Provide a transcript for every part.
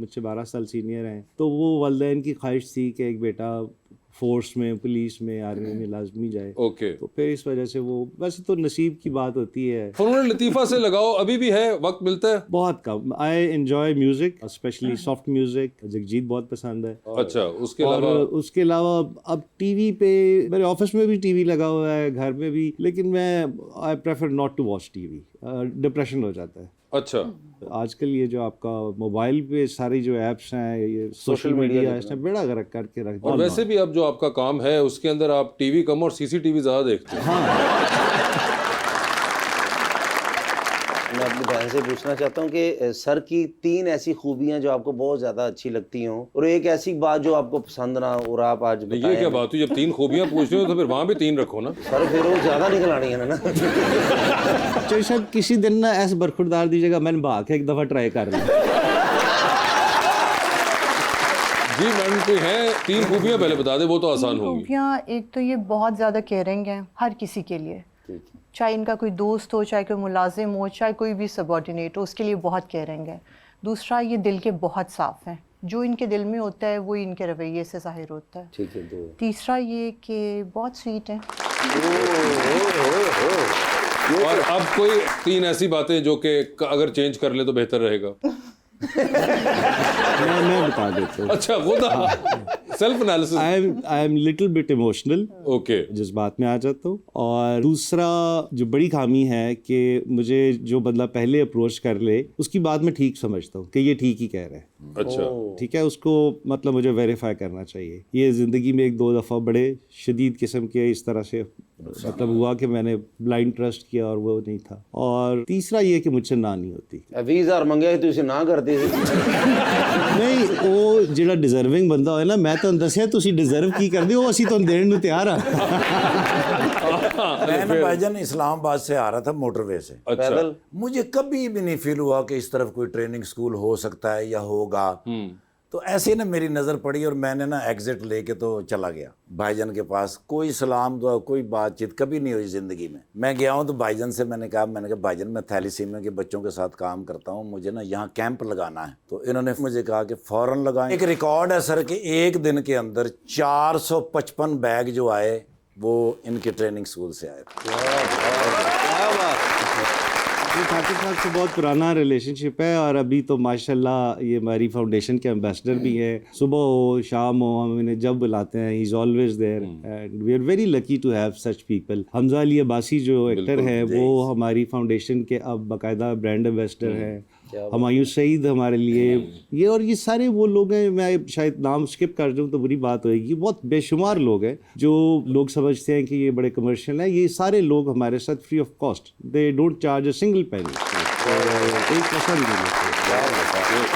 مجھ سے 12 سال سینئر ہیں. تو وہ والدین کی خواہش تھی کہ ایک بیٹا فورس میں، پولیس میں، آرمی میں لازمی جائے. اوکے. تو پھر اس وجہ سے وہ ویسے تو نصیب کی بات ہوتی ہے. فنون لطیفہ سے لگاؤ ابھی بھی ہے؟ وقت ملتا ہے؟ بہت کم. I enjoy music, specially soft music. Jagjit بہت پسند ہے. اچھا. اس کے اور علاوہ اس کے علاوہ اب ٹی وی پہ میرے آفس میں بھی ٹی وی لگا ہوا ہے، گھر میں بھی، لیکن میں I prefer not to watch TV. Depression ہو جاتا ہے. اچھا. آج کل یہ جو آپ کا موبائل پہ ساری جو ایپس ہیں، یہ سوشل میڈیا اس نے بیڑا غرق کر کے رکھ دیا. اور ویسے بھی اب جو آپ کا کام ہے اس کے اندر آپ ٹی وی کم اور سی سی ٹی وی زیادہ دیکھتے ہیں. میں اپنی بہن سے پوچھنا چاہتا ہوں کہ سر کی 3 ایسی خوبیاں جو آپ کو بہت زیادہ اچھی لگتی ہوں، اور ایک ایسی بات جو آپ کو پسند نہ اور آپ آج بتائیں. یہ کیا بات ہوئی؟ جب 3 خوبیاں پوچھ رہے ہو تو پھر وہاں بھی 3 رکھو نا. سر پھر وہ زیادہ نکل آنی ہے نا. چاہے شاید کسی دن نا ایسے برخوردار دیجیے گا، میں نے بھاگ کے ایک دفعہ ٹرائی کر لیا. جی میڈم کوئی ہیں 3 خوبیاں پہلے بتا دیں، وہ تو آسان ہوں گی. خوبیاں ایک تو یہ بہت زیادہ کیئرنگ ہیں ہر کسی کے لیے، چاہے ان کا کوئی دوست ہو، چاہے کوئی ملازم ہو، چاہے کوئی بھی سب آرڈینیٹ ہو، اس کے لیے بہت کیئرنگ ہے. دوسرا یہ دل کے بہت صاف ہیں، جو ان کے دل میں ہوتا ہے وہ ان کے رویے سے ظاہر ہوتا ہے. ٹھیک ہے. تیسرا یہ کہ بہت سویٹ ہیں. اور اب کوئی 3 ایسی باتیں جو کہ اگر چینج کر لے تو بہتر رہے گا. میں بتا دیتا ہوں. اچھا وہ self analysis. I am little bit emotional. Okay. جس بات میں آ جاتا ہوں. اور دوسرا جو بڑی خامی ہے کہ مجھے جو بندہ پہلے اپروچ کر لے اس کی بات میں ٹھیک سمجھتا ہوں کہ یہ ٹھیک ہی کہہ رہا ہے. اچھا. ٹھیک ہے، اس کو مطلب مجھے ویریفائی کرنا چاہیے. یہ زندگی میں 1-2 دفعہ بڑے شدید قسم کے اس طرح سے مطلب ہوا کہ میں نے بلائنڈ ٹرسٹ کیا اور وہ نہیں تھا. اور تیسرا یہ کہ مجھ سے نہ نہیں ہوتی. 20,000 منگے تو اسے نہ کرتی. نہیں، وہ ਜਿਹੜਾ ਡਿਜ਼ਰਵਿੰਗ ਬੰਦਾ ਹੋਏ ਨਾ, ਮੈਂ ਤੁਹਾਨੂੰ ਦੱਸਿਆ ਤੁਸੀਂ ਡਿਜ਼ਰਵ ਕੀ ਕਰਦੇ ਹੋ, ਅਸੀਂ ਤੁਹਾਨੂੰ ਦੇਣ ਨੂੰ ਤਿਆਰ ਆ. میں نا بھائی جان اسلام آباد سے آ رہا تھا موٹر وے سے پیدل. مجھے کبھی بھی نہیں فیل ہوا کہ اس طرف کوئی ٹریننگ سکول ہو سکتا ہے یا ہوگا. تو ایسے ہی نا میری نظر پڑی اور میں نے نا ایگزٹ لے کے تو چلا گیا بھائی جان کے پاس. کوئی سلام دعا کوئی بات چیت کبھی نہیں ہوئی زندگی میں. میں گیا ہوں تو بھائی جان سے میں نے کہا بھائی جان میں تھیلیسیمیا کے بچوں کے ساتھ کام کرتا ہوں، مجھے نا یہاں کیمپ لگانا ہے. تو انہوں نے مجھے کہا کہ فوراً لگائیں. ایک ریکارڈ ہے سر کہ ایک دن کے اندر 455 بیگ جو آئے وہ ان کے ٹریننگ سکول سے آئے تھے. ٹھاکر صاحب سے بہت پرانا ریلیشن شپ ہے، اور ابھی تو ماشاء اللہ یہ ہماری فاؤنڈیشن کے امبیسڈر بھی ہیں. صبح ہو شام ہو ہم انہیں جب بلاتے ہیں، he is always there and we are very lucky to have such people. Hamza Ali Abbasi جو ایکٹر ہیں وہ ہماری فاؤنڈیشن کے اب باقاعدہ برانڈ امبیسڈر ہیں. ہمایوں سعید ہمارے لیے یہ، اور یہ سارے وہ لوگ ہیں، میں شاید نام اسکپ کر دوں تو بری بات ہوئے گی. بہت بے شمار لوگ ہیں جو لوگ سمجھتے ہیں کہ یہ بڑے کمرشل ہیں. یہ سارے لوگ ہمارے ساتھ free of cost, they don't charge a single penny. ایک پیسہ نہیں لیتے.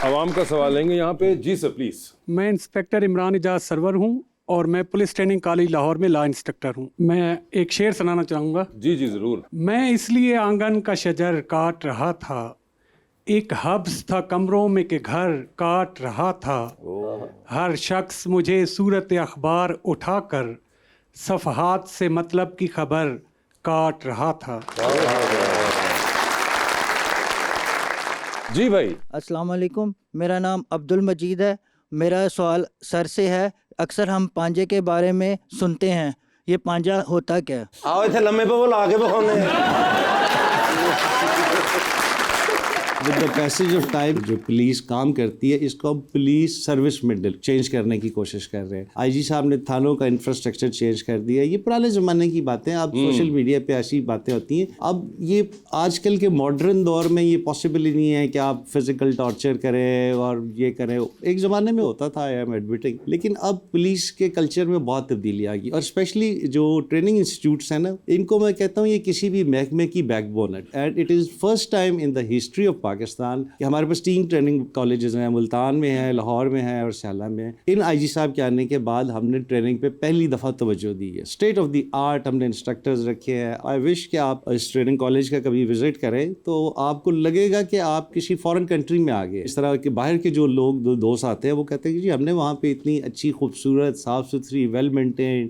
عوام کا سوال لیں گے یہاں پہ. جی سر پلیز. میں انسپیکٹر عمران اعجاز سرور ہوں اور میں پولیس ٹریننگ کالج لاہور میں لا انسٹرکٹر ہوں. میں ایک شعر سنانا چاہوں گا. جی جی ضرور. میں اس لیے آنگن کا شجر کاٹ رہا تھا، ایک حبس تھا کمروں میں کہ گھر کاٹ رہا تھا. ہر شخص مجھے صورت اخبار اٹھا کر صفحات سے مطلب کی خبر کاٹ رہا تھا. جی بھائی. السلام علیکم، میرا نام عبد المجید ہے. میرا سوال سر سے ہے. اکثر ہم پانجے کے بارے میں سنتے ہیں، یہ پانجا ہوتا کیا؟ آؤ اتنے لمے پہ وہ لا کے بخونے. With the passage of time جو پولیس کام کرتی ہے اس کو ہم پولیس سروس میں چینج کرنے کی کوشش کر رہے ہیں. آئی جی صاحب نے تھانوں کا انفراسٹرکچر چینج کر دیا. یہ پرانے زمانے کی باتیں، اب سوشل میڈیا پہ ایسی باتیں ہوتی ہیں. اب یہ آج کل کے ماڈرن دور میں یہ پاسبل ہی نہیں ہے کہ آپ فزیکل ٹارچر کریں اور یہ کریں. ایک زمانے میں ہوتا تھا، آئی ایم ایڈمٹنگ، لیکن اب پولیس کے کلچر میں بہت تبدیلی آ گئی. اور اسپیشلی جو ٹریننگ انسٹیٹیوٹس ہیں نا، ان کو میں کہتا ہوں یہ کسی بھی محکمے کی بیک بون ہے. And it is first time in the history of Pakistan کہ ہمارے پاس 3 ٹریننگ کالجز ہیں، ملتان میں ہے، لاہور میں ہے اور سیالہ میں ہے. ان آئی جی صاحب کے آنے کے بعد ہم نے ٹریننگ پہ پہلی دفعہ توجہ دی ہے. اسٹیٹ آف دی آرٹ ہم نے انسٹرکٹرز رکھے ہیں. آئی وش کہ آپ اس ٹریننگ کالج کا کبھی وزٹ کریں تو آپ کو لگے گا کہ آپ کسی فارن کنٹری میں آ گئے. اس طرح کے باہر کے جو لوگ دوست آتے ہیں وہ کہتے ہیں کہ جی ہم نے وہاں پہ اتنی اچھی خوبصورت صاف ستھری ویل مینٹینڈ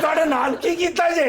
ਤੁਹਾਡੇ ਨਾਲ ਕੀ ਕੀਤਾ ਜੇ?